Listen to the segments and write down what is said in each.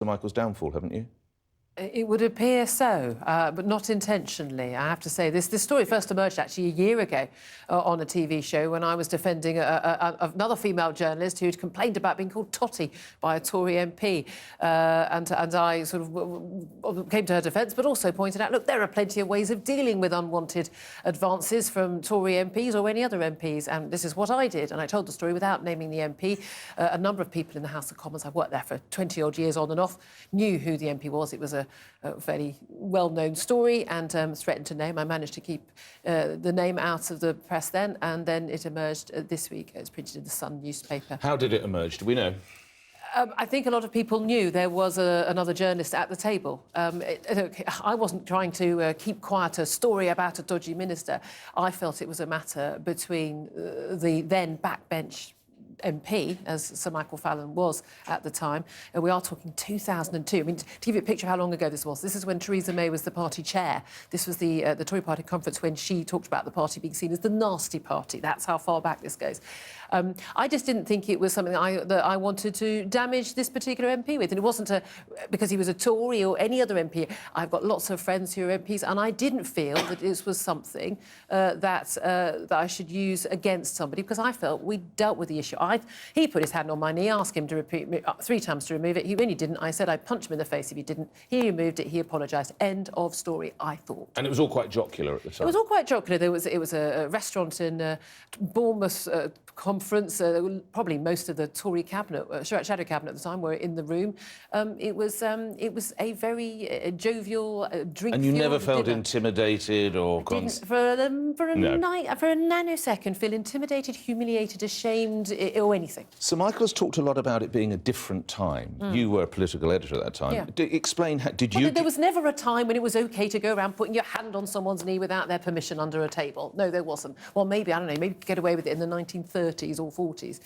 Sir Michael's downfall, haven't you? It would appear so, but not intentionally, I have to say. This story first emerged actually a year ago on a TV show when I was defending another female journalist who'd complained about being called Totty by a Tory MP. And I sort of came to her defence, but also pointed out, look, there are plenty of ways of dealing with unwanted advances from Tory MPs or any other MPs, and this is what I did. And I told the story without naming the MP. A number of people in the House of Commons, I've worked there for 20-odd years on and off, knew who the MP was. It was a fairly well-known story and threatened to name. I managed to keep the name out of the press then, and then it emerged this week. It's printed in the Sun newspaper. How did it emerge? Do we know? I think a lot of people knew there was another journalist at the table. I wasn't trying to keep quiet a story about a dodgy minister. I felt it was a matter between the then backbench MP, as Sir Michael Fallon was at the time. We are talking 2002. I mean, to give you a picture of how long ago this is when Theresa May was the party chair. This was the Tory party conference when she talked about the party being seen as the nasty party. That's how far back this goes. I just didn't think it was something that I wanted to damage this particular MP with. And it wasn't because he was a Tory or any other MP. I've got lots of friends who are MPs, and I didn't feel that this was something that I should use against somebody, because I felt we dealt with the issue. He put his hand on my knee, asked him to repeat 3 times to remove it. He really didn't. I said I'd punch him in the face if he didn't. He removed it. He apologised. End of story, I thought. And it was all quite jocular at the time. It was all quite jocular. It was a restaurant in Bournemouth conference. Probably most of the Tory cabinet, shadow cabinet at the time, were in the room. It was a very jovial, drink. And you never felt dinner. Intimidated or... Didn't for a nanosecond feel intimidated, humiliated, ashamed, or anything. Sir Michael has talked a lot about it being a different time. You were a political editor at that time. Yeah. Explain, There was never a time when it was OK to go around putting your hand on someone's knee without their permission under a table. No, there wasn't. Well, maybe, I don't know, maybe get away with it in the 1930s or 40s.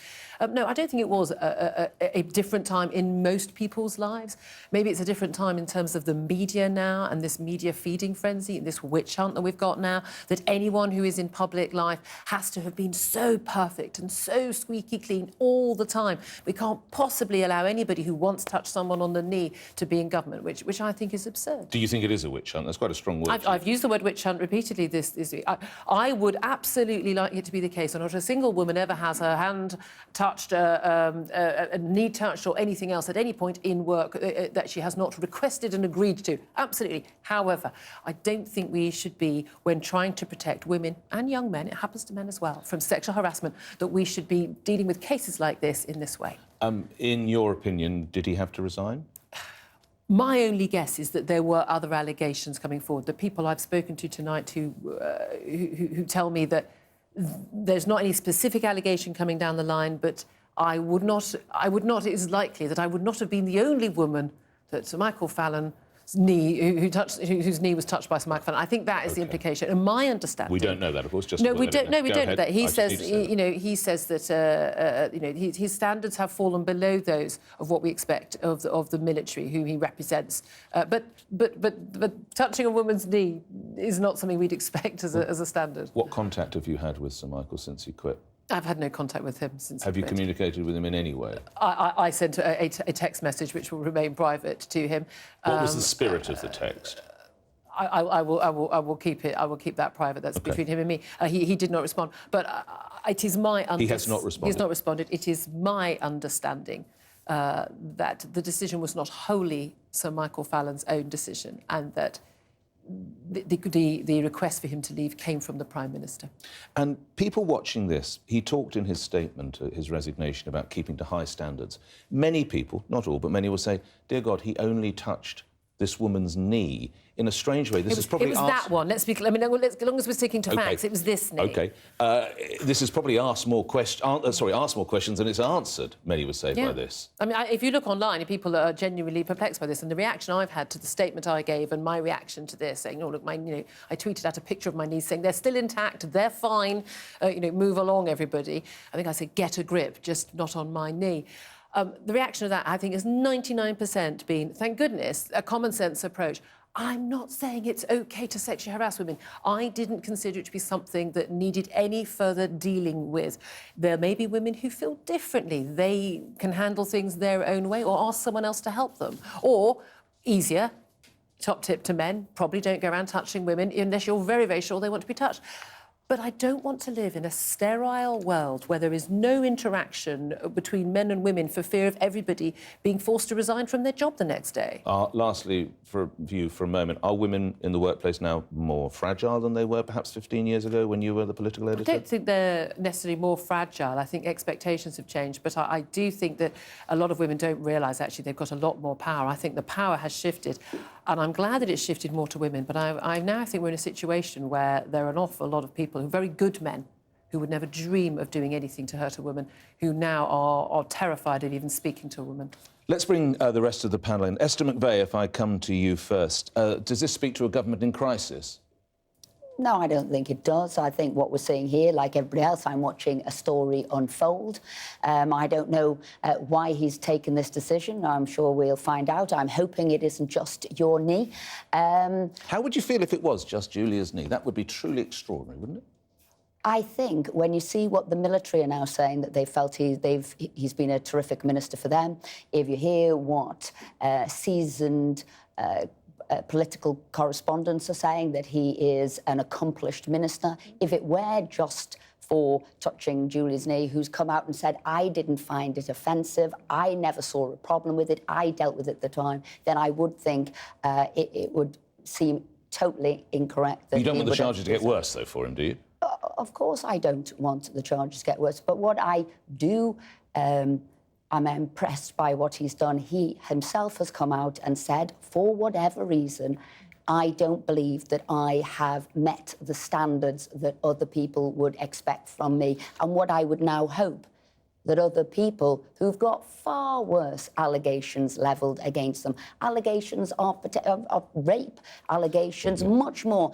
No, I don't think it was a different time in most people's lives. Maybe it's a different time in terms of the media now and this media feeding frenzy and this witch hunt that we've got now, that anyone who is in public life has to have been so perfect and so squeaky clean all the time. We can't possibly allow anybody who once touched someone on the knee to be in government, which I think is absurd. Do you think it is a witch hunt? That's quite a strong word. I've used the word witch hunt repeatedly this week. I would absolutely like it to be the case, or not a single woman ever has her hand touched, a knee touched or anything else at any point in work that she has not requested and agreed to. Absolutely. However, I don't think we should be, when trying to protect women and young men, it happens to men as well, from sexual harassment, that we should be dealing with cases like this in this way. In your opinion, did he have to resign? My only guess is that there were other allegations coming forward. The people I've spoken to tonight who tell me that there's not any specific allegation coming down the line, but it is likely that I would not have been the only woman that Sir Michael Fallon's knee, whose knee was touched by Sir Michael Fallon. I think that is the implication. And my understanding... We don't know that, of course. Just no, we don't know that. He says that his standards have fallen below those of what we expect of the military, who he represents. But touching a woman's knee is not something we'd expect as a standard. What contact have you had with Sir Michael since he quit? I've had no contact with him since. Have you communicated with him in any way? I sent a text message which will remain private to him. What was the spirit of the text? I will keep it. I will keep that private. That's between him and me. He did not respond, but it is my. He has not responded. He has not responded. It is my understanding that the decision was not wholly Sir Michael Fallon's own decision, and that the request for him to leave came from the Prime Minister. And people watching this, he talked in his statement, his resignation, about keeping to high standards. Many people, not all, but many will say, dear God, he only touched this woman's knee in a strange way. This is probably... It was that one. Let's be... I mean, as long as we're sticking to facts, it was this knee. OK. This is probably asked more questions than it's answered, many would say, by this. I mean, if you look online, people are genuinely perplexed by this, and the reaction I've had to the statement I gave and my reaction to this, saying, oh, look, I tweeted out a picture of my knees saying they're still intact, they're fine, move along, everybody. I think I said, get a grip, just not on my knee. The reaction of that, I think, has 99% been, thank goodness, a common-sense approach. I'm not saying it's OK to sexually harass women. I didn't consider it to be something that needed any further dealing with. There may be women who feel differently. They can handle things their own way or ask someone else to help them. Or, easier, top tip to men, probably don't go around touching women unless you're very, very sure they want to be touched. But I don't want to live in a sterile world where there is no interaction between men and women for fear of everybody being forced to resign from their job the next day. Lastly, for you for a moment, are women in the workplace now more fragile than they were perhaps 15 years ago when you were the political editor? I don't think they're necessarily more fragile. I think expectations have changed, but I do think that a lot of women don't realise, actually, they've got a lot more power. I think the power has shifted, and I'm glad that it's shifted more to women, but I now think we're in a situation where there are an awful lot of people, who are very good men, who would never dream of doing anything to hurt a woman, who now are terrified of even speaking to a woman. Let's bring the rest of the panel in. Esther McVeigh, if I come to you first. Does this speak to a government in crisis? No, I don't think it does. I think what we're seeing here, like everybody else, I'm watching a story unfold. I don't know why he's taken this decision. I'm sure we'll find out. I'm hoping it isn't just your knee. How would you feel if it was just Julia's knee? That would be truly extraordinary, wouldn't it? I think when you see what the military are now saying, that they felt he's been a terrific minister for them, if you hear what seasoned political correspondents are saying, that he is an accomplished minister, if it were just for touching Julia's knee, who's come out and said, I didn't find it offensive, I never saw a problem with it, I dealt with it at the time, then I would think it would seem totally incorrect. That you don't want the charges to get worse, though, for him, do you? Of course I don't want the charges to get worse, but what I do, I'm impressed by what he's done. He himself has come out and said, for whatever reason, I don't believe that I have met the standards that other people would expect from me. And what I would now hope, that other people who've got far worse allegations levelled against them, allegations of rape, allegations much more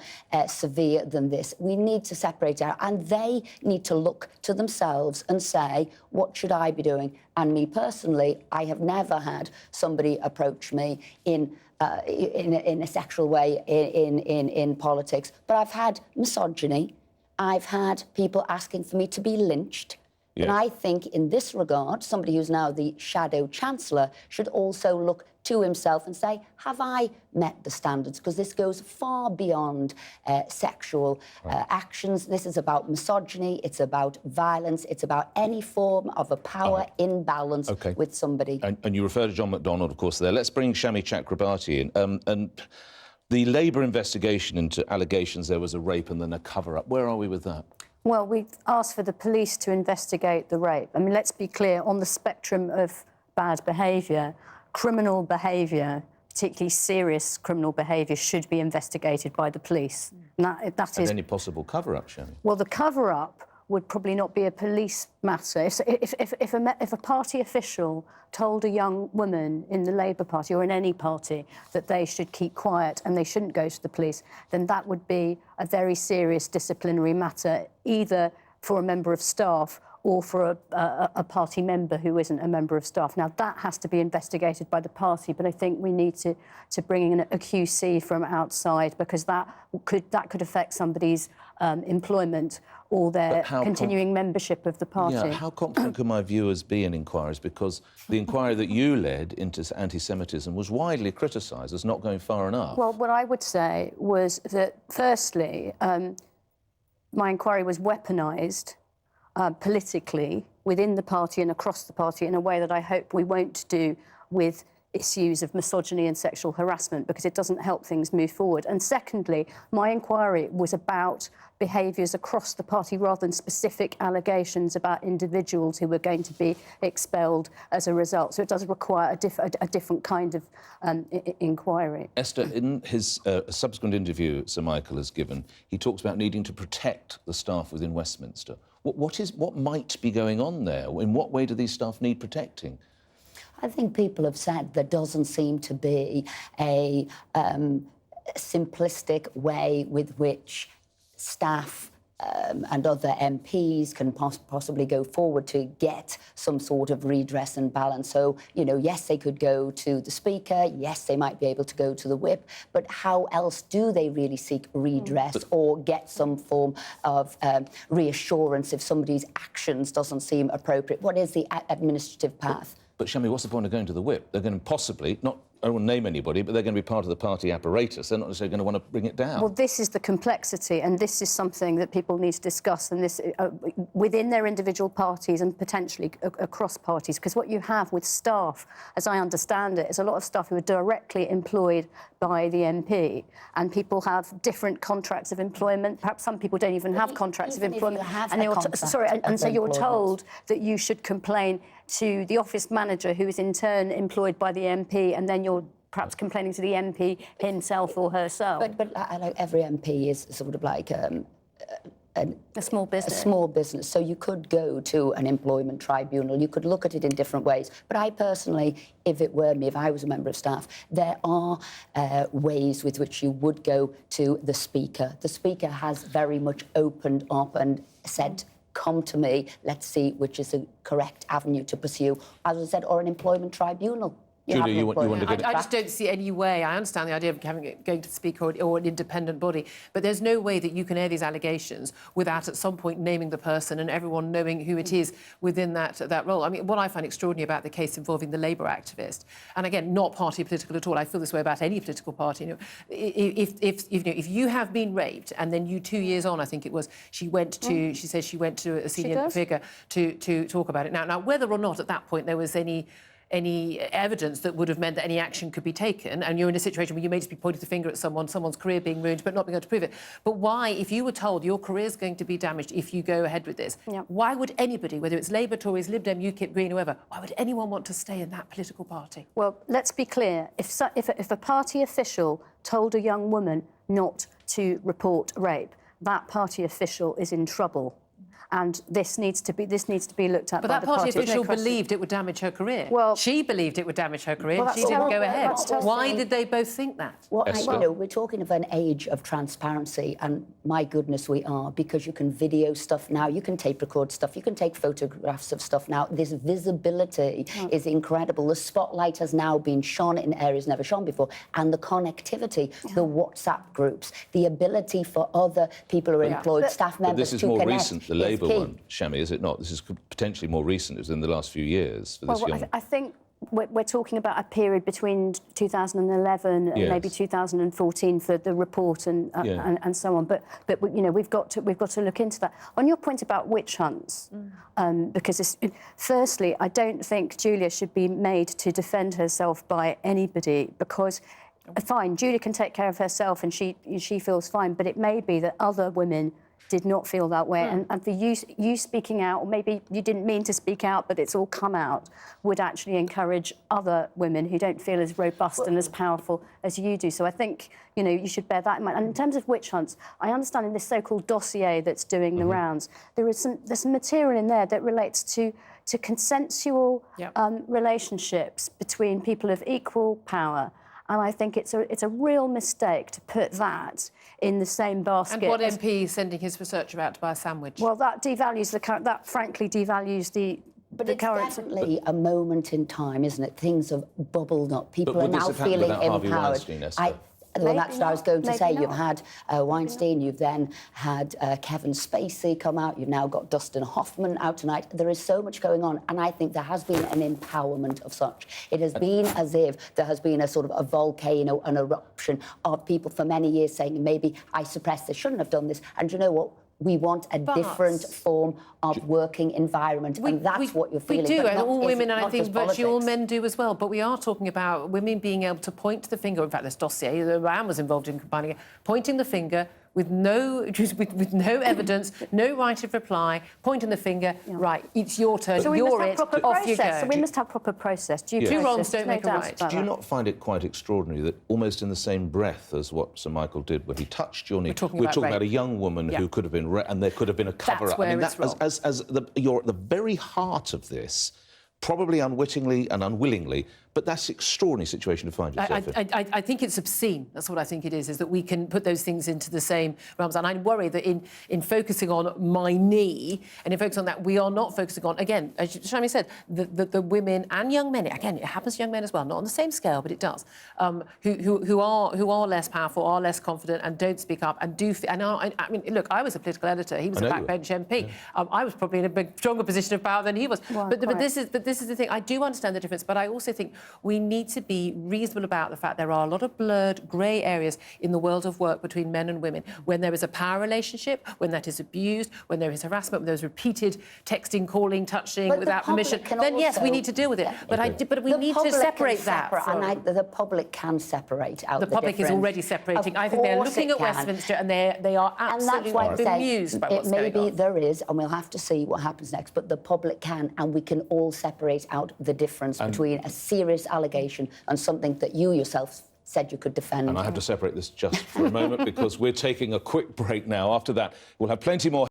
severe than this. We need to separate out, and they need to look to themselves and say, what should I be doing? And me personally, I have never had somebody approach me in a sexual way in politics, but I've had misogyny. I've had people asking for me to be lynched. Yes. And I think in this regard, somebody who's now the Shadow Chancellor should also look to himself and say, have I met the standards? Because this goes far beyond sexual actions. This is about misogyny, it's about violence, it's about any form of a power imbalance with somebody. And you refer to John McDonnell, of course, there. Let's bring Shami Chakrabarti in. And the Labour investigation into allegations there was a rape and then a cover-up. Where are we with that? Well, we asked for the police to investigate the rape. I mean, let's be clear, on the spectrum of bad behaviour, criminal behaviour, particularly serious criminal behaviour, should be investigated by the police. And that is... any possible cover-up, Shami? Well, the cover-up would probably not be a police matter. If a party official told a young woman in the Labour Party or in any party that they should keep quiet and they shouldn't go to the police, then that would be a very serious disciplinary matter, either for a member of staff or for a party member who isn't a member of staff. Now, that has to be investigated by the party, but I think we need to bring in a QC from outside, because that could affect somebody's employment or their continuing membership of the party. Yeah, how confident can my viewers be in inquiries? Because the inquiry that you led into anti-Semitism was widely criticised as not going far enough. Well, what I would say was that, firstly, my inquiry was weaponised politically within the party and across the party in a way that I hope we won't do with issues of misogyny and sexual harassment, because it doesn't help things move forward. And secondly, my inquiry was about behaviours across the party rather than specific allegations about individuals who were going to be expelled as a result. So it does require a different kind of inquiry. Esther, in his subsequent interview Sir Michael has given, he talks about needing to protect the staff within Westminster. What might be going on there? In what way do these staff need protecting? I think people have said there doesn't seem to be a simplistic way with which staff and other MPs can possibly go forward to get some sort of redress and balance. So, you know, yes, they could go to the Speaker, yes, they might be able to go to the Whip, but how else do they really seek redress or get some form of reassurance if somebody's actions doesn't seem appropriate? What is the administrative path? But Shami, what's the point of going to the Whip? They're going to possibly, I don't want to name anybody, but they're going to be part of the party apparatus. They're not necessarily going to want to bring it down. Well, this is the complexity, and this is something that people need to discuss, and this within their individual parties and potentially across parties. Because what you have with staff, as I understand it, is a lot of staff who are directly employed by the MP, and people have different contracts of employment. Perhaps some people don't even have contracts of employment. So you're told that you should complain to the office manager, who is in turn employed by the MP, and then you're perhaps complaining to the MP himself or herself. But like every MP is sort of like a small business. A small business. So you could go to an employment tribunal. You could look at it in different ways. But I personally, if it were me, if I was a member of staff, there are ways with which you would go to the Speaker. The Speaker has very much opened up and said, come to me, let's see which is the correct avenue to pursue, as I said, or an employment tribunal. Julia, you want to go I just don't see any way. I understand the idea of going to the Speaker or an independent body, but there's no way that you can air these allegations without at some point naming the person and everyone knowing who it is within that role. I mean, what I find extraordinary about the case involving the Labour activist, and again, not party political at all, I feel this way about any political party. You know, if you have been raped and then you 2 years on, I think it was, she says she went to a senior figure to talk about it. Now, whether or not at that point there was any evidence that would have meant that any action could be taken, and you're in a situation where you may just be pointing the finger at someone's career being ruined, but not being able to prove it. But why, if you were told your career's going to be damaged if you go ahead with this, why would anybody, whether it's Labour, Tories, Lib Dem, UKIP, Green, whoever, why would anyone want to stay in that political party? Well, let's be clear. If a party official told a young woman not to report rape, that party official is in trouble. And this needs to be looked at. But that party official believed it would damage her career. Well, she believed it would damage her career. She didn't go ahead. Why did they both think that? Well, you know, we're talking of an age of transparency, and my goodness, we are, because you can video stuff now, you can tape record stuff, you can take photographs of stuff now. This visibility is incredible. The spotlight has now been shone in areas never shone before, and the connectivity, the WhatsApp groups, the ability for other people who are employed, staff members to connect. But this is more recent, the Labour one, Shami, is it not? This is potentially more recent. It was in the last few years for this young... I think we're talking about a period between 2011 and maybe 2014 for the report and so on. But you know, we've got to look into that. On your point about witch hunts, because firstly, I don't think Julia should be made to defend herself by anybody, because fine, Julia can take care of herself and she feels fine, but it may be that other women did not feel that way, and for you speaking out, or maybe you didn't mean to speak out, but it's all come out, would actually encourage other women who don't feel as robust and as powerful as you do. So I think, you know, you should bear that in mind. And in terms of witch hunts, I understand in this so-called dossier that's doing the rounds, there's some material in there that relates to consensual relationships between people of equal power. And I think it's a real mistake to put that in the same basket. And what MP is sending his researcher out to buy a sandwich? Well, that devalues that frankly devalues the current... It's definitely a moment in time, isn't it? Things have bubbled up. People are now feeling empowered. Well, that's what I was going to say. You've had Weinstein, you've then had Kevin Spacey come out, you've now got Dustin Hoffman out tonight. There is so much going on, and I think there has been an empowerment of such. It has been as if there has been a sort of a volcano, an eruption of people for many years saying, maybe I suppressed this, shouldn't have done this. And you know what? We want a different form of working environment, and that's what you're feeling. We do, and all women, and I think virtually politics. all men do as well. But we are talking about women being able to point the finger. In fact, this dossier, the Ram was involved in compiling it, pointing the finger with no evidence, no right of reply, pointing the finger, right, it's your turn, so you're it, off you go. So we must have proper process. Two wrongs don't make a right. Do you not find it quite extraordinary that almost in the same breath as what Sir Michael did when he touched your knee, we're talking about a young woman who could have been and there could have been a cover-up. I mean, you're at the very heart of this, probably unwittingly and unwillingly, But that's an extraordinary situation to find yourself in. I think it's obscene. That's what I think it is that we can put those things into the same realms. And I worry that in focusing on my knee and in focusing on that, we are not focusing on, again, as Shami said, the women and young men, again, it happens to young men as well, not on the same scale, but it does, who are less powerful, are less confident and don't speak up and do... I mean, look, I was a political editor. He was a backbench MP. Yeah. I was probably in a big, stronger position of power than he was. Well, but this is the thing. I do understand the difference, but I also think we need to be reasonable about the fact there are a lot of blurred, grey areas in the world of work between men and women. When there is a power relationship, when that is abused, when there is harassment, when there is repeated texting, calling, touching without permission, then yes, we need to deal with it. Yeah. But we need to separate that. The public can separate out the public difference. is already separating. I think they're looking at Westminster and they are absolutely bemused by what's going on. Maybe there is, and we'll have to see what happens next, but the public can, and we can all separate out the difference between a serious allegation and something that you yourself said you could defend. And I have to separate this just for a moment because we're taking a quick break now. After that, we'll have plenty more